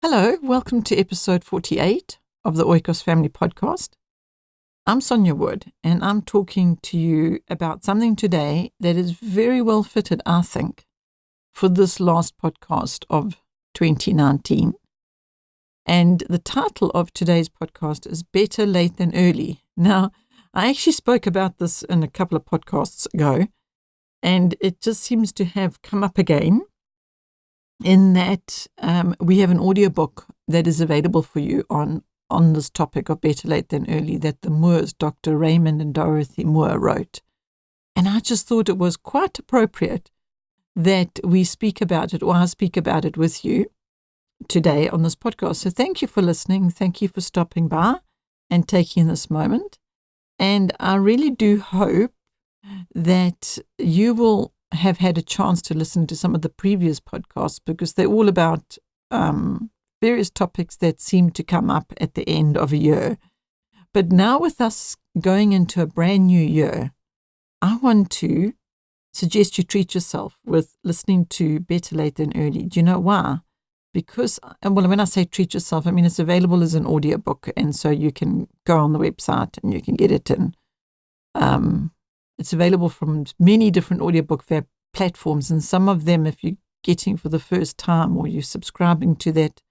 Hello, welcome to episode 48 of the Oikos Family Podcast. I'm Sonja Wood, and I'm talking to you about something today that is very well fitted, I think, for this last podcast of 2019. And the title of today's podcast is Better Late Than Early. Now, I actually spoke about this in a couple of podcasts ago, and it just seems to have come up again. In that we have an audiobook that is available for you on this topic of better late than early that the Moores, Dr. Raymond and Dorothy Moore, wrote. And I just thought it was quite appropriate that we speak about it, or I speak about it with you today on this podcast. So thank you for listening. Thank you for stopping by and taking this moment. And I really do hope that you will have had a chance to listen to some of the previous podcasts, because they're all about various topics that seem to come up at the end of a year. But now, with us going into a brand new year, I want to suggest you treat yourself with listening to Better Late Than Early. Do you know why? Because, well, when I say treat yourself, I mean it's available as an audiobook, and so you can go on the website and you can get it in. It's available from many different audiobook platforms, and some of them, if you're getting for the first time or you're subscribing to that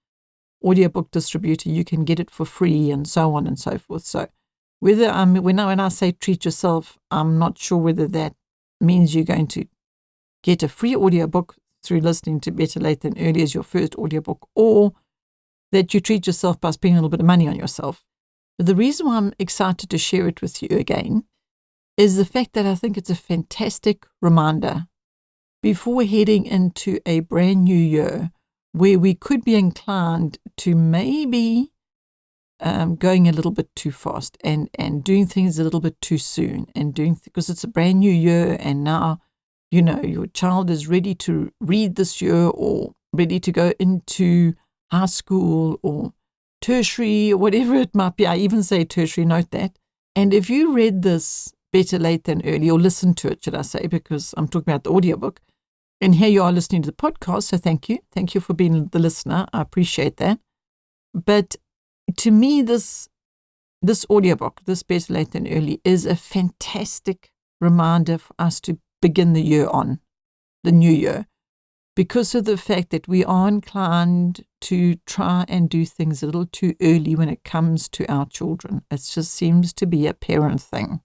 audiobook distributor, you can get it for free and so on and so forth. So when I say treat yourself, I'm not sure whether that means you're going to get a free audiobook through listening to Better Late Than Early as your first audiobook, or that you treat yourself by spending a little bit of money on yourself. But the reason why I'm excited to share it with you again is the fact that I think it's a fantastic reminder before heading into a brand new year where we could be inclined to maybe going a little bit too fast and doing things a little bit too soon, and because it's a brand new year and now, you know, your child is ready to read this year or ready to go into high school or tertiary or whatever it might be. I even say tertiary, note that. And if you read this Better Late Than Early, or listen to it, should I say, because I'm talking about the audiobook. And here you are listening to the podcast, so thank you. Thank you for being the listener. I appreciate that. But to me, this audiobook, this Better Late Than Early, is a fantastic reminder for us to begin the year on, the new year, because of the fact that we are inclined to try and do things a little too early when it comes to our children. It just seems to be a parent thing,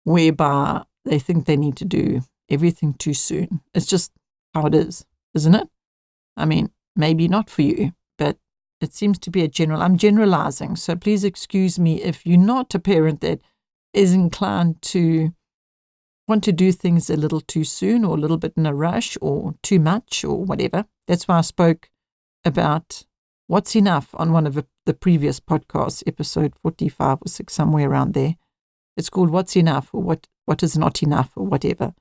whereby they think they need to do everything too soon. It's just how it is, isn't it? I mean, maybe not for you, but it seems to be I'm generalizing, so please excuse me if you're not a parent that is inclined to want to do things a little too soon, or a little bit in a rush, or too much, or whatever. That's why I spoke about what's enough on one of the previous podcasts, episode 45 or 6, somewhere around there. It's called What's Enough, or what is not enough, or whatever.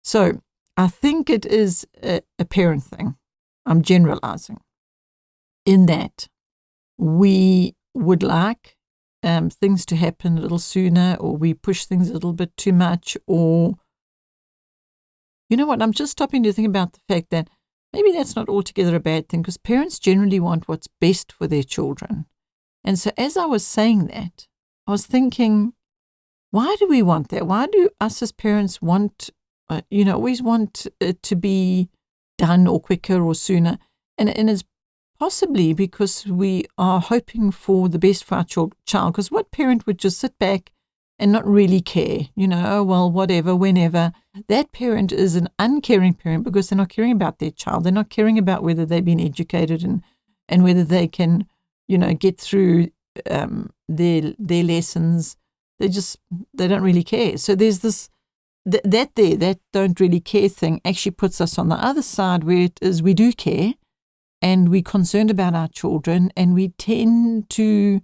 So I think it is a parent thing. I'm generalizing in that we would like things to happen a little sooner, or we push things a little bit too much, or, you know what, I'm just stopping to think about the fact that maybe that's not altogether a bad thing, because parents generally want what's best for their children. And so as I was saying that, I was thinking, why do we want that? Why do us as parents want, always want it to be done or quicker or sooner? And it's possibly because we are hoping for the best for our child. Because what parent would just sit back and not really care? Oh, well, whatever, whenever. That parent is an uncaring parent, because they're not caring about their child. They're not caring about whether they've been educated and whether they can, get through their lessons. They don't really care. So there's this, that don't really care thing actually puts us on the other side, where it is we do care and we're concerned about our children, and we tend to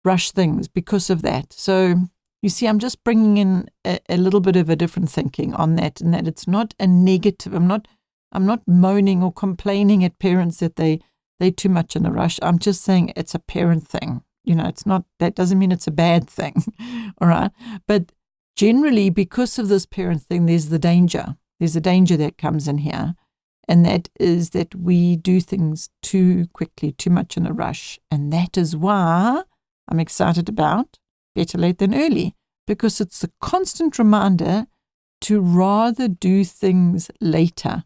rush things because of that. So you see, I'm just bringing in a little bit of a different thinking on that, and that it's not a negative. I'm not moaning or complaining at parents that they're too much in a rush. I'm just saying it's a parent thing. It's not, that doesn't mean it's a bad thing. All right. But generally, because of this parent thing, there's a danger that comes in here. And that is that we do things too quickly, too much in a rush. And that is why I'm excited about better late than early, because it's a constant reminder to rather do things later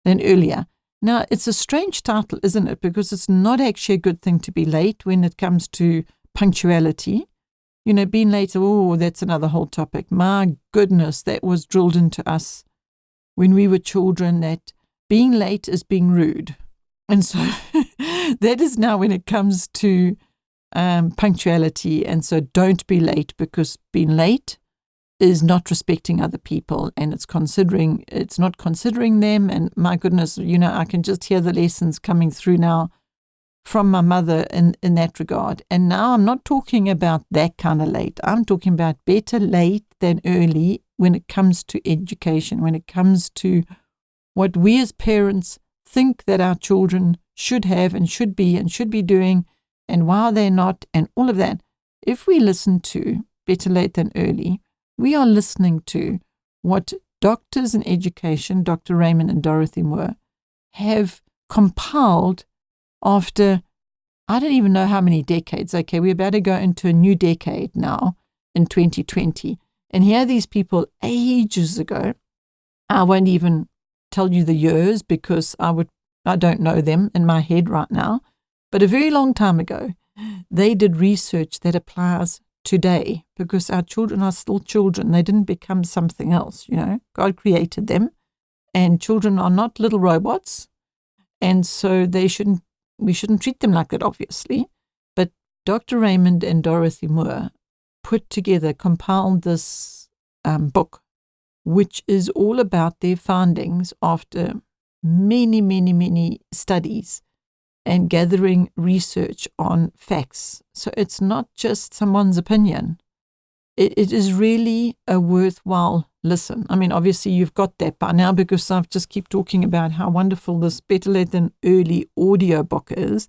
than earlier. Now, it's a strange title, isn't it? Because it's not actually a good thing to be late when it comes to punctuality. You know, being late, oh, that's another whole topic. My goodness, that was drilled into us when we were children, that being late is being rude. And so that is now when it comes to punctuality. And so don't be late, because being late is not respecting other people, and it's not considering them. And my goodness, you know, I can just hear the lessons coming through now from my mother in that regard. And now I'm not talking about that kind of late. I'm talking about better late than early when it comes to education, when it comes to what we as parents think that our children should have and should be doing, and why they're not, and all of that. If we listen to better late than early, we are listening to what doctors in education, Dr. Raymond and Dorothy Moore, have compiled after, I don't even know how many decades. Okay, we're about to go into a new decade now in 2020. And here are these people ages ago. I won't even tell you the years because I don't know them in my head right now. But a very long time ago, they did research that applies today, because our children are still children. They didn't become something else, you know. God created them, and children are not little robots, and so we shouldn't treat them like that, obviously. But Dr. Raymond and Dorothy Moore compiled this book, which is all about their findings after many, many, many studies and gathering research on facts. So it's not just someone's opinion. It is really a worthwhile listen. I mean, obviously you've got that by now, because I've just keep talking about how wonderful this Better Late Than Early audiobook is.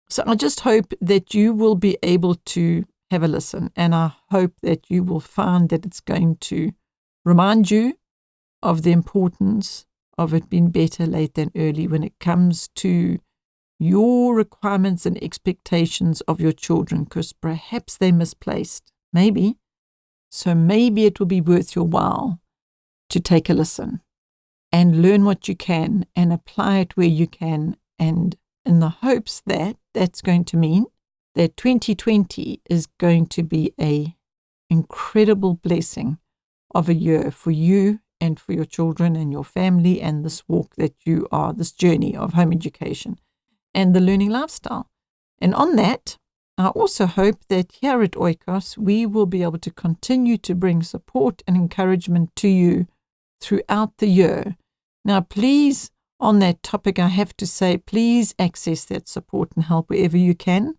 So I just hope that you will be able to have a listen, and I hope that you will find that it's going to remind you of the importance of it being better late than early when it comes to your requirements and expectations of your children, because perhaps they're misplaced. Maybe. So maybe it will be worth your while to take a listen and learn what you can and apply it where you can, and in the hopes that that's going to mean that 2020 is going to be a incredible blessing of a year for you and for your children and your family, and this walk that you are, this journey of home education and the learning lifestyle. And on that, I also hope that here at Oikos, we will be able to continue to bring support and encouragement to you throughout the year. Now, please, on that topic, I have to say, please access that support and help wherever you can.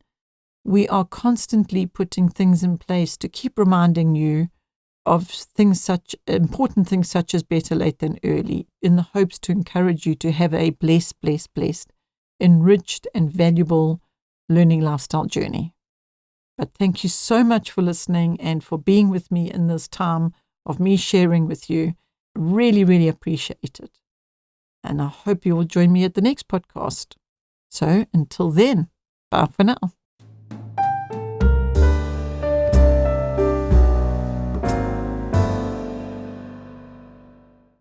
We are constantly putting things in place to keep reminding you of important things such as better late than early, in the hopes to encourage you to have a blessed, enriched and valuable learning lifestyle journey. But thank you so much for listening and for being with me in this time of me sharing with you. Really, really appreciate it. And I hope you will join me at the next podcast. So until then, bye for now.